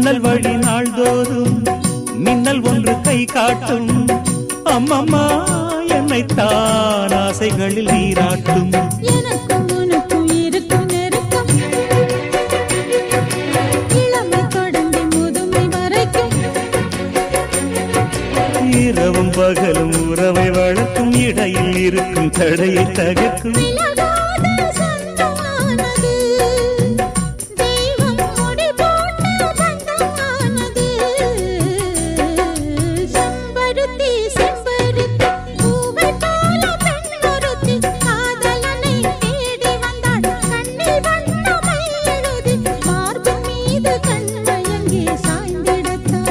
ஜன்னல் வழி நாள்தோறும் மின்னல் ஒன்று கை காட்டும். அம்மம்மா என்னைத்தான் ஆசைகளில் நீராட்டும். எனக்கும் உனக்கும் இருக்கும் நெருக்கம் இளமை தொடங்கி முதுமை வரைக்கும். இரவும் பகலும் உறவை வளர்க்கும், இடையில் இருக்கும் தடையை தகர்க்கும்.